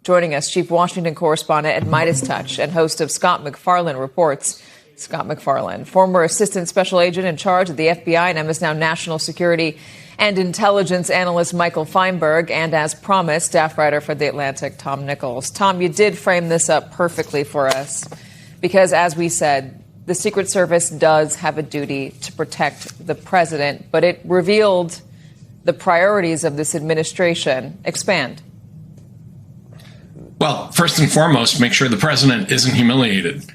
Joining us, Chief Washington Correspondent at Midas Touch and host of Scott MacFarlane Reports. Scott MacFarlane, former Assistant Special Agent in charge of the FBI and is now National Security and Intelligence Analyst Michael Feinberg, and as promised, staff writer for The Atlantic, Tom Nichols. Tom, you did frame this up perfectly for us because, as we said, the Secret Service does have a duty to protect the president, but it revealed the priorities of this administration. Expand. Well, first and foremost, make sure the president isn't humiliated.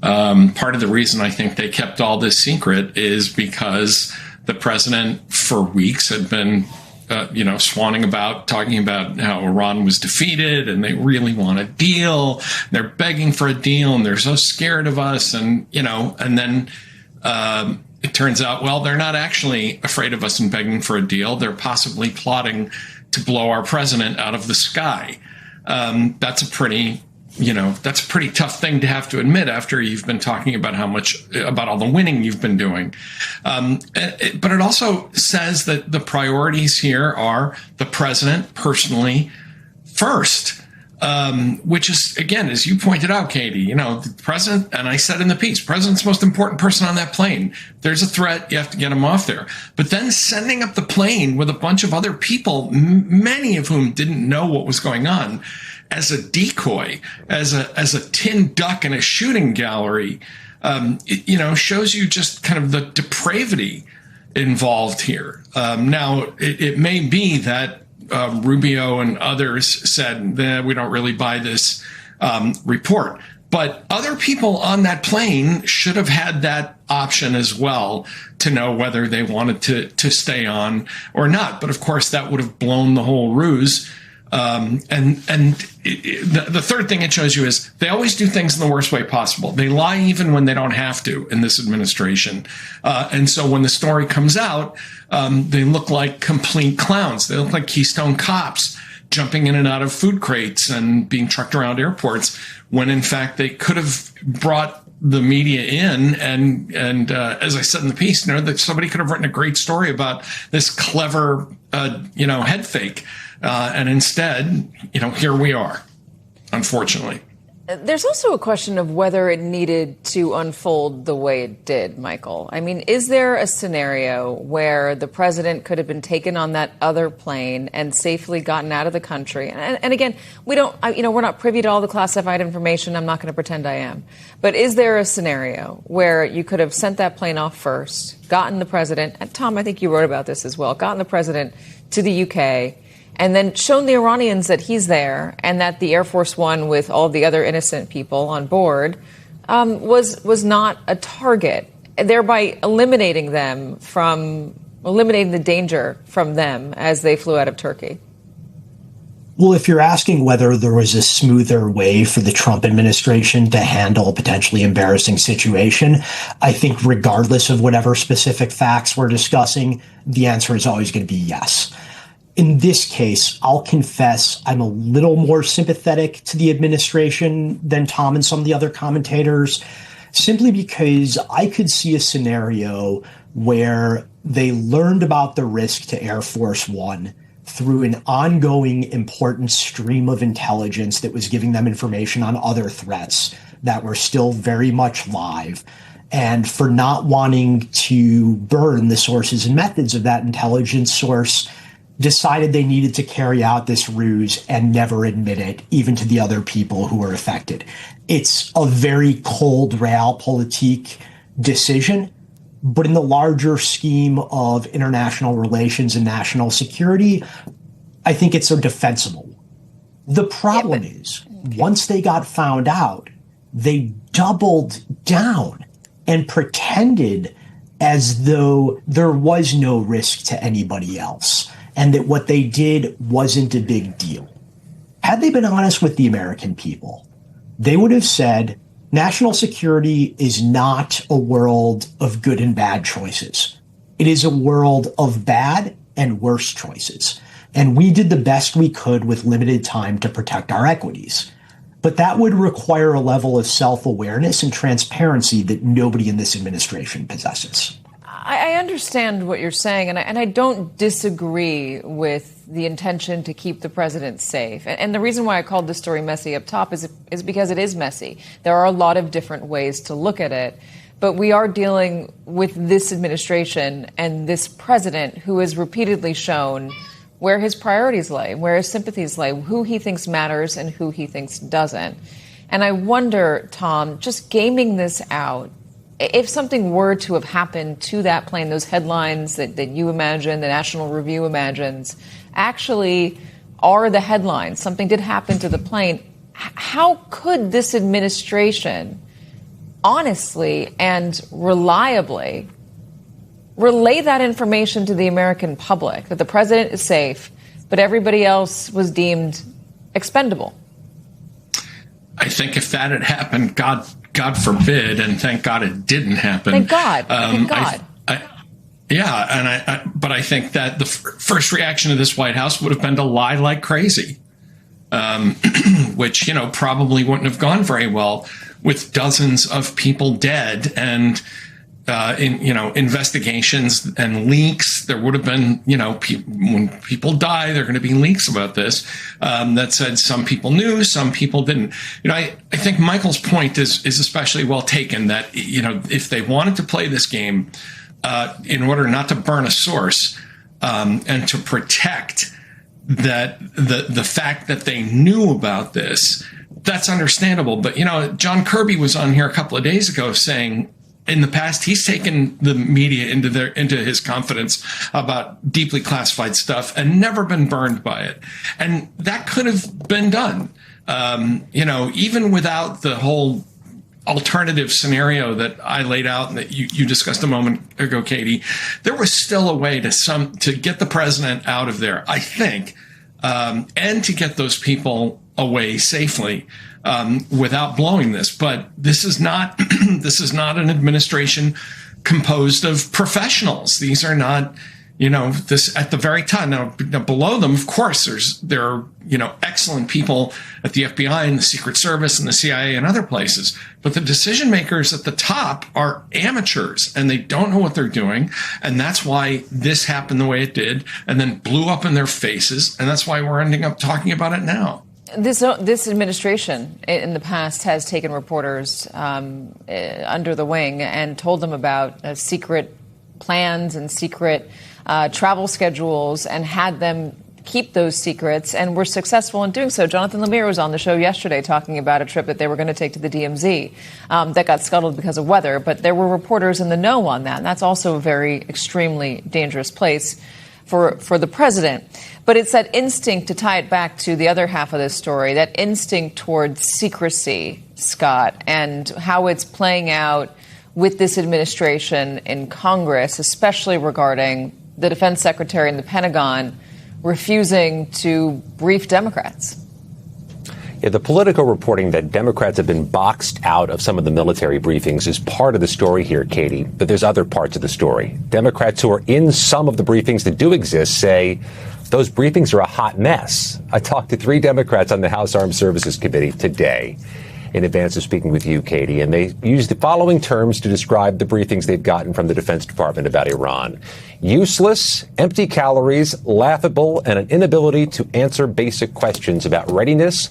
Part of the reason I think they kept all this secret is because the president for weeks had been, swanning about, talking about how Iran was defeated and they really want a deal. They're begging for a deal and they're so scared of us. And then it turns out, well, they're not actually afraid of us and begging for a deal. They're possibly plotting to blow our president out of the sky. That's a pretty tough thing to have to admit after you've been talking about about all the winning you've been doing. But it also says that the priorities here are the president personally first, which is, again, as you pointed out, Katie, the president, and I said in the piece, president's the most important person on that plane. There's a threat. You have to get him off there. But then sending up the plane with a bunch of other people, many of whom didn't know what was going on, as a decoy, as a tin duck in a shooting gallery, shows you just kind of the depravity involved here. Now, it may be that Rubio and others said that we don't really buy this report, but other people on that plane should have had that option as well to know whether they wanted to stay on or not. But of course, that would have blown the whole ruse. The third thing it shows you is they always do things in the worst way possible. They lie even when they don't have to in this administration. And so when the story comes out, they look like complete clowns. They look like Keystone cops jumping in and out of food crates and being trucked around airports when in fact they could have brought the media in and as I said in the piece, that somebody could have written a great story about this clever, head fake. And instead, here we are, unfortunately. There's also a question of whether it needed to unfold the way it did, Michael. I mean, is there a scenario where the president could have been taken on that other plane and safely gotten out of the country? And again, we're not privy to all the classified information. I'm not going to pretend I am. But is there a scenario where you could have sent that plane off first, gotten the president, and Tom, I think you wrote about this as well, gotten the president to the UK, and then shown the Iranians that he's there and that the Air Force One with all the other innocent people on board was not a target, thereby eliminating the danger from them as they flew out of Turkey? Well, if you're asking whether there was a smoother way for the Trump administration to handle a potentially embarrassing situation, I think regardless of whatever specific facts we're discussing, the answer is always going to be yes. In this case, I'll confess I'm a little more sympathetic to the administration than Tom and some of the other commentators, simply because I could see a scenario where they learned about the risk to Air Force One through an ongoing important stream of intelligence that was giving them information on other threats that were still very much live. And for not wanting to burn the sources and methods of that intelligence source, decided they needed to carry out this ruse and never admit it, even to the other people who were affected. It's a very cold realpolitik decision, but in the larger scheme of international relations and national security, I think it's a defensible. The problem is, once they got found out, they doubled down and pretended as though there was no risk to anybody else, and that what they did wasn't a big deal. Had they been honest with the American people, they would have said, national security is not a world of good and bad choices. It is a world of bad and worse choices. And we did the best we could with limited time to protect our equities. But that would require a level of self-awareness and transparency that nobody in this administration possesses. I understand what you're saying, and I don't disagree with the intention to keep the president safe. And the reason why I called this story messy up top is because it is messy. There are a lot of different ways to look at it. But we are dealing with this administration and this president who has repeatedly shown where his priorities lay, where his sympathies lay, who he thinks matters and who he thinks doesn't. And I wonder, Tom, just gaming this out, if something were to have happened to that plane, those headlines that you imagine, the National Review imagines, actually are the headlines. Something did happen to the plane. How could this administration honestly and reliably relay that information to the American public, that the president is safe, but everybody else was deemed expendable? I think if that had happened, God forbid, and thank God it didn't happen. Thank God. Thank God. But I think that the first reaction of this White House would have been to lie like crazy, which, probably wouldn't have gone very well with dozens of people dead and investigations and leaks. There would have been, when people die, there are going to be leaks about this that said some people knew, some people didn't. I think Michael's point is especially well taken that, if they wanted to play this game in order not to burn a source and to protect that the fact that they knew about this, that's understandable. But, John Kirby was on here a couple of days ago saying, in the past, he's taken the media into his confidence about deeply classified stuff and never been burned by it. And that could have been done, even without the whole alternative scenario that I laid out and that you discussed a moment ago, Katie. There was still a way to get the president out of there, I think, and to get those people away safely. Without blowing this, but this is not an administration composed of professionals. These are not, this at the very top. Now below them, of course, there are excellent people at the FBI and the Secret Service and the CIA and other places. But the decision makers at the top are amateurs and they don't know what they're doing. And that's why this happened the way it did and then blew up in their faces. And that's why we're ending up talking about it now. This administration in the past has taken reporters under the wing and told them about secret plans and secret travel schedules and had them keep those secrets, and were successful in doing so. Jonathan Lemire was on the show yesterday talking about a trip that they were going to take to the DMZ that got scuttled because of weather, but there were reporters in the know on that, and that's also a very extremely dangerous place for the president. But it's that instinct, to tie it back to the other half of this story, that instinct towards secrecy, Scott, and how it's playing out with this administration in Congress, especially regarding the defense secretary and the Pentagon refusing to brief Democrats. Yeah, the Politico reporting that Democrats have been boxed out of some of the military briefings is part of the story here, Katie, but there's other parts of the story. Democrats who are in some of the briefings that do exist say those briefings are a hot mess. I talked to 3 Democrats on the House Armed Services Committee today in advance of speaking with you, Katie, and they used the following terms to describe the briefings they've gotten from the Defense Department about Iran: useless, empty calories, laughable, and an inability to answer basic questions about readiness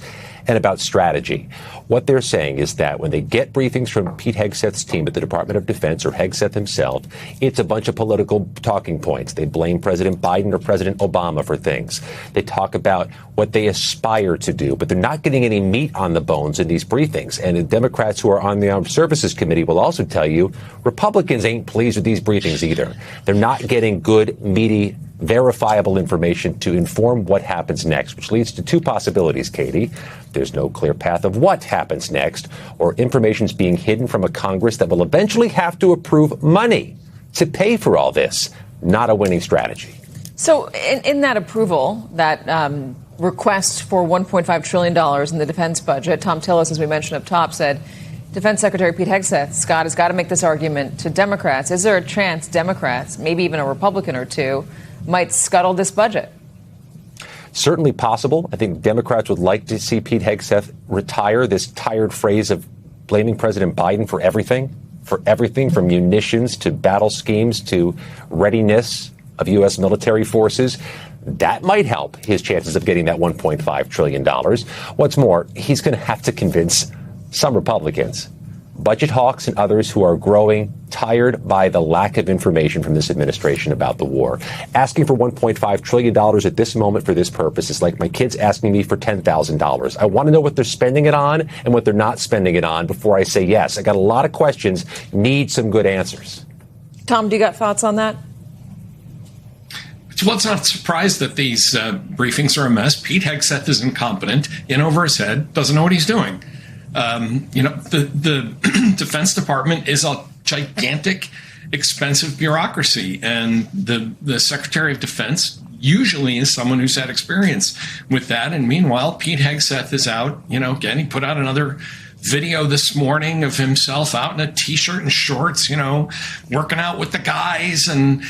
and about strategy. What they're saying is that when they get briefings from Pete Hegseth's team at the Department of Defense or Hegseth himself, it's a bunch of political talking points. They blame President Biden or President Obama for things. They talk about what they aspire to do, but they're not getting any meat on the bones in these briefings. And the Democrats who are on the Armed Services Committee will also tell you Republicans ain't pleased with these briefings either. They're not getting good, meaty, verifiable information to inform what happens next, which leads to 2 possibilities, Katie. There's no clear path of what happens next, or information's being hidden from a Congress that will eventually have to approve money to pay for all this. Not a winning strategy. So in that approval, that request for $1.5 trillion in the defense budget, Tom Tillis, as we mentioned up top, said Defense Secretary Pete Hegseth, Scott, has got to make this argument to Democrats. Is there a chance Democrats, maybe even a Republican or two, might scuttle this budget? Certainly possible. I think Democrats would like to see Pete Hegseth retire this tired phrase of blaming President Biden for everything, for everything from munitions to battle schemes to readiness of U.S. military forces. That might help his chances of getting that $1.5 trillion. What's more, he's going to have to convince some Republicans, budget hawks and others who are growing tired by the lack of information from this administration about the war. Asking for $1.5 trillion at this moment for this purpose is like my kids asking me for $10,000. I want to know what they're spending it on and what they're not spending it on before I say yes. I got a lot of questions, need some good answers. Tom, do you got thoughts on that? Well, it's not a surprise that these briefings are a mess. Pete Hegseth is incompetent, in over his head, doesn't know what he's doing. The Defense Department is a gigantic, expensive bureaucracy, and the Secretary of Defense usually is someone who's had experience with that. And meanwhile, Pete Hegseth is out, again, he put out another video this morning of himself out in a T-shirt and shorts, working out with the guys and,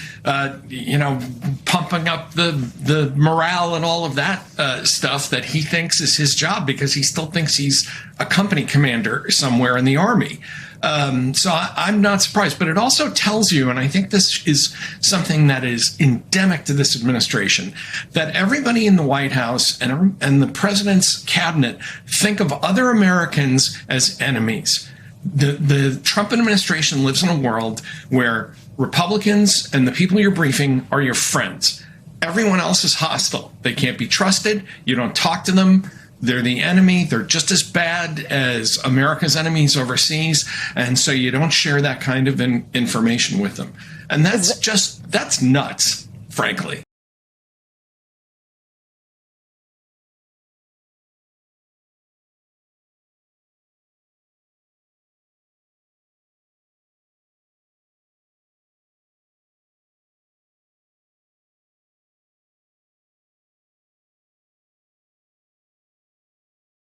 pumping up the morale and all of that stuff that he thinks is his job because he still thinks he's a company commander somewhere in the Army. So I'm not surprised, but it also tells you, and I think this is something that is endemic to this administration, that everybody in the White House and the president's cabinet think of other Americans as enemies. The Trump administration lives in a world where Republicans and the people you're briefing are your friends. Everyone else is hostile. They can't be trusted. You don't talk to them. They're the enemy. They're just as bad as America's enemies overseas. And so you don't share that kind of information with them. And that's nuts, frankly.